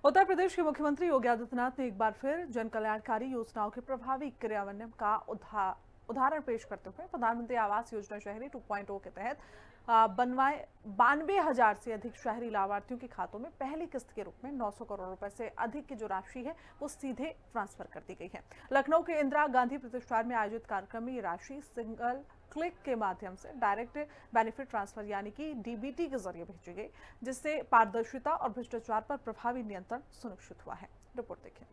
उत्तर प्रदेश के मुख्यमंत्री योगी आदित्यनाथ ने एक बार फिर जन कल्याणकारी योजनाओं के प्रभावी क्रियान्वयन का उदाहरण पेश करते हुए प्रधानमंत्री आवास योजना शहरी 2.0 के तहत बनवाए 92,000 से अधिक शहरी लाभार्थियों के खातों में पहली किस्त के रूप में 900 करोड़ रुपए से अधिक की जो राशि है वो सीधे ट्रांसफर कर दी गई है। लखनऊ के इंदिरा गांधी प्रतिष्ठान में आयोजित कार्यक्रम में ये राशि सिंगल क्लिक के माध्यम से डायरेक्ट बेनिफिट ट्रांसफर यानी कि डीबीटी के जरिए भेजी गई, जिससे पारदर्शिता और भ्रष्टाचार पर प्रभावी नियंत्रण सुनिश्चित हुआ है। रिपोर्ट देखें।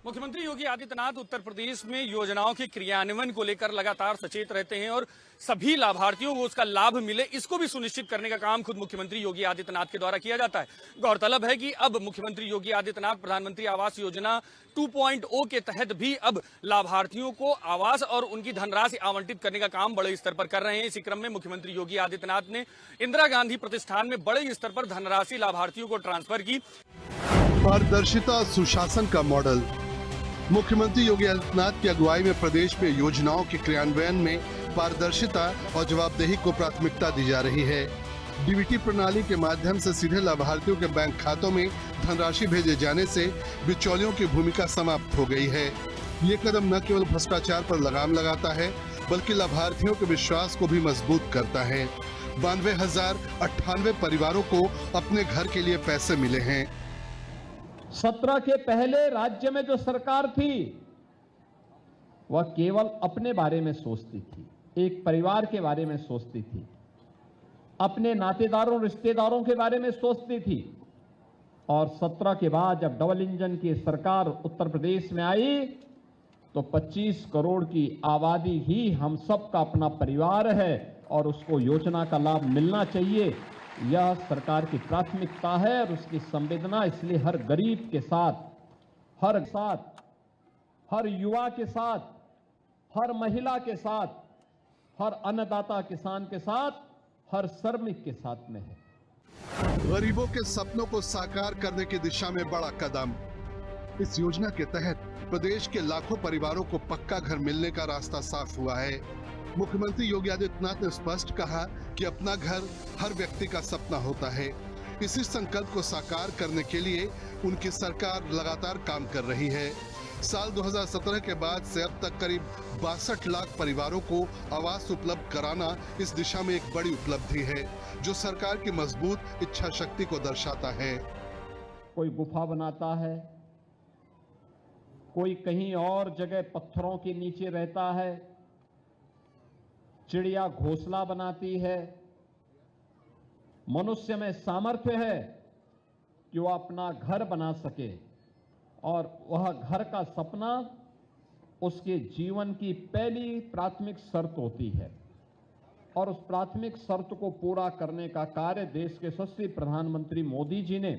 मुख्यमंत्री योगी आदित्यनाथ उत्तर प्रदेश में योजनाओं के क्रियान्वयन को लेकर लगातार सचेत रहते हैं और सभी लाभार्थियों को उसका लाभ मिले, इसको भी सुनिश्चित करने का काम खुद मुख्यमंत्री योगी आदित्यनाथ के द्वारा किया जाता है। गौरतलब है कि अब मुख्यमंत्री योगी आदित्यनाथ प्रधानमंत्री आवास योजना 2.0 के तहत भी अब लाभार्थियों को आवास और उनकी धनराशि आवंटित करने का काम बड़े स्तर पर कर रहे हैं। इसी क्रम में मुख्यमंत्री योगी आदित्यनाथ ने इंदिरा गांधी प्रतिष्ठान में बड़े स्तर पर धनराशि लाभार्थियों को ट्रांसफर की। पारदर्शिता सुशासन का मॉडल। मुख्यमंत्री योगी आदित्यनाथ की अगुवाई में प्रदेश में योजनाओं के क्रियान्वयन में पारदर्शिता और जवाबदेही को प्राथमिकता दी जा रही है। डीबीटी प्रणाली के माध्यम से सीधे लाभार्थियों के बैंक खातों में धनराशि भेजे जाने से बिचौलियों की भूमिका समाप्त हो गई है। ये कदम न केवल भ्रष्टाचार पर लगाम लगाता है, बल्कि लाभार्थियों के विश्वास को भी मजबूत करता है। 92,098 परिवारों को अपने घर के लिए पैसे मिले हैं। 17 के पहले राज्य में जो सरकार थी वह केवल अपने बारे में सोचती थी, एक परिवार के बारे में सोचती थी, अपने नातेदारों रिश्तेदारों के बारे में सोचती थी। और 17 के बाद जब डबल इंजन की सरकार उत्तर प्रदेश में आई तो 25 करोड़ की आबादी ही हम सब का अपना परिवार है और उसको योजना का लाभ मिलना चाहिए। यह सरकार की प्राथमिकता है और उसकी संवेदना, इसलिए हर गरीब के साथ, हर युवा के साथ, हर महिला के साथ, हर अन्नदाता किसान के साथ, हर श्रमिक के साथ में है। गरीबों के सपनों को साकार करने की दिशा में बड़ा कदम। इस योजना के तहत प्रदेश के लाखों परिवारों को पक्का घर मिलने का रास्ता साफ हुआ है। मुख्यमंत्री योगी आदित्यनाथ ने स्पष्ट कहा कि अपना घर हर व्यक्ति का सपना होता है। इसी संकल्प को साकार करने के लिए उनकी सरकार लगातार काम कर रही है। साल 2017 के बाद से अब तक करीब 62 लाख परिवारों को आवास उपलब्ध कराना इस दिशा में एक बड़ी उपलब्धि है, जो सरकार की मजबूत इच्छा शक्ति को दर्शाता है। कोई गुफा बनाता है, कोई कहीं और जगह पत्थरों के नीचे रहता है, चिड़िया घोंसला बनाती है। मनुष्य में सामर्थ्य है कि वह अपना घर बना सके और वह घर का सपना उसके जीवन की पहली प्राथमिक शर्त होती है। और उस प्राथमिक शर्त को पूरा करने का कार्य देश के यशस्वी प्रधानमंत्री मोदी जी ने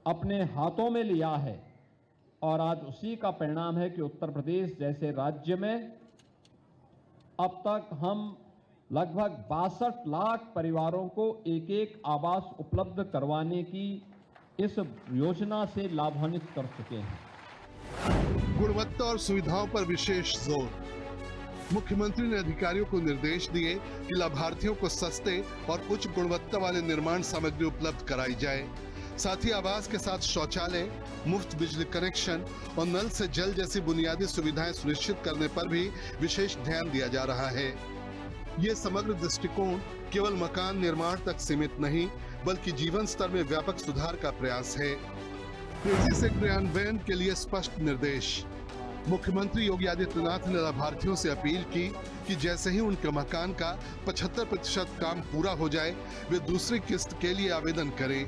अपने हाथों में लिया है और आज उसी का परिणाम है कि उत्तर प्रदेश जैसे राज्य में अब तक हम लगभग 62 लाख परिवारों को एक एक आवास उपलब्ध करवाने की इस योजना से लाभान्वित कर चुके हैं। गुणवत्ता और सुविधाओं पर विशेष जोर। मुख्यमंत्री ने अधिकारियों को निर्देश दिए कि लाभार्थियों को सस्ते और उच्च गुणवत्ता वाले निर्माण सामग्री उपलब्ध कराई जाए। साथ ही आवास के साथ शौचालय, मुफ्त बिजली कनेक्शन और नल से जल जैसी बुनियादी सुविधाएं सुनिश्चित करने पर भी विशेष ध्यान दिया जा रहा है। ये समग्र दृष्टिकोण केवल मकान निर्माण तक सीमित नहीं, बल्कि जीवन स्तर में व्यापक सुधार का प्रयास है। तेजी से क्रियान्वयन के लिए स्पष्ट निर्देश। मुख्यमंत्री योगी आदित्यनाथ ने लाभार्थियों से अपील की कि जैसे ही उनके मकान का 75% काम पूरा हो जाए, वे दूसरी किस्त के लिए आवेदन करें।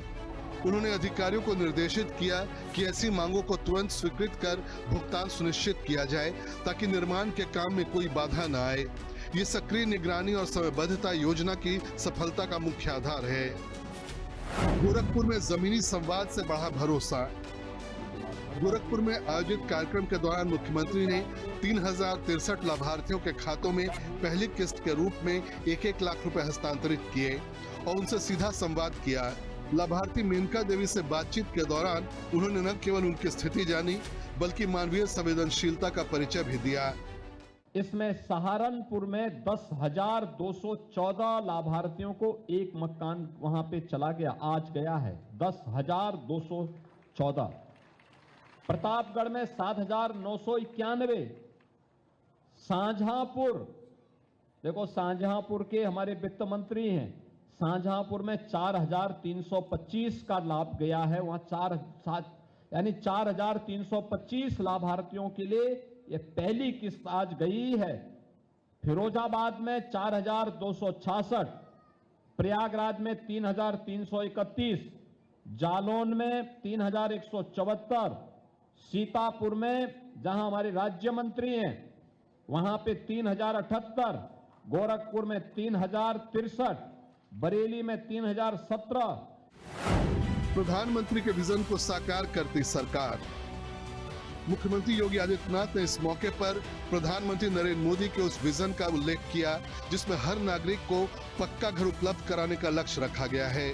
उन्होंने अधिकारियों को निर्देशित किया कि ऐसी मांगों को तुरंत स्वीकृत कर भुगतान सुनिश्चित किया जाए, ताकि निर्माण के काम में कोई बाधा न आए। ये सक्रिय निगरानी और समयबद्धता योजना की सफलता का मुख्य आधार है। गोरखपुर में जमीनी संवाद से बढ़ा भरोसा। गोरखपुर में आयोजित कार्यक्रम के दौरान मुख्यमंत्री ने 3063 लाभार्थियों के खातों में पहली किस्त के रूप में 1-1 लाख रुपए हस्तांतरित किए और उनसे सीधा संवाद किया। लाभार्थी मेनका देवी से बातचीत के दौरान उन्होंने न केवल उनकी स्थिति जानी, बल्कि मानवीय संवेदनशीलता का परिचय भी दिया। इसमें सहारनपुर में 10,214 लाभार्थियों को एक मकान वहां पे चला गया, आज गया है 10,214। प्रतापगढ़ में 7,991। शाहजहांपुर, देखो शाहजहांपुर के हमारे वित्त मंत्री हैं, शाहजहांपुर में 4,325 का लाभ गया है, वहां यानी 4,325 लाभार्थियों के लिए ये पहली किस्त आज गई है। फिरोजाबाद में 4,266, प्रयागराज में 3,331, जालौन में 3,174, सीतापुर में जहां हमारे राज्य मंत्री हैं वहां पे 3,078, गोरखपुर में 3,063, बरेली में 3,017। प्रधानमंत्री के विजन को साकार करती सरकार। मुख्यमंत्री योगी आदित्यनाथ ने इस मौके पर प्रधानमंत्री नरेंद्र मोदी के उस विजन का उल्लेख किया जिसमें हर नागरिक को पक्का घर उपलब्ध कराने का लक्ष्य रखा गया है।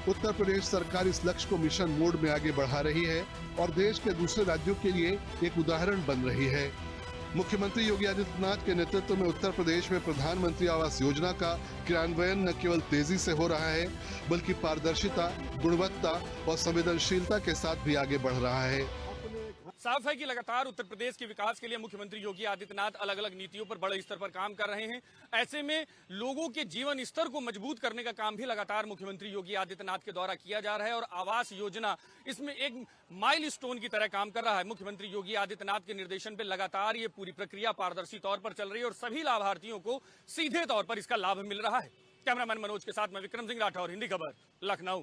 उत्तर प्रदेश सरकार इस लक्ष्य को मिशन मोड में आगे बढ़ा रही है और देश के दूसरे राज्यों के लिए एक उदाहरण बन रही है। मुख्यमंत्री योगी आदित्यनाथ के नेतृत्व में उत्तर प्रदेश में प्रधानमंत्री आवास योजना का क्रियान्वयन न केवल तेजी से हो रहा है बल्कि पारदर्शिता, गुणवत्ता और संवेदनशीलता के साथ भी आगे बढ़ रहा है। साफ है कि लगातार उत्तर प्रदेश के विकास के लिए मुख्यमंत्री योगी आदित्यनाथ अलग अलग नीतियों पर बड़े स्तर पर काम कर रहे हैं। ऐसे में लोगों के जीवन स्तर को मजबूत करने का काम भी लगातार मुख्यमंत्री योगी आदित्यनाथ के द्वारा किया जा रहा है और आवास योजना इसमें एक माइलस्टोन की तरह काम कर रहा है। मुख्यमंत्री योगी आदित्यनाथ के निर्देशन पर लगातार ये पूरी प्रक्रिया पारदर्शी तौर पर चल रही है और सभी लाभार्थियों को सीधे तौर पर इसका लाभ मिल रहा है। कैमरामैन मनोज के साथ मैं विक्रम सिंह राठौर, हिंदी खबर, लखनऊ।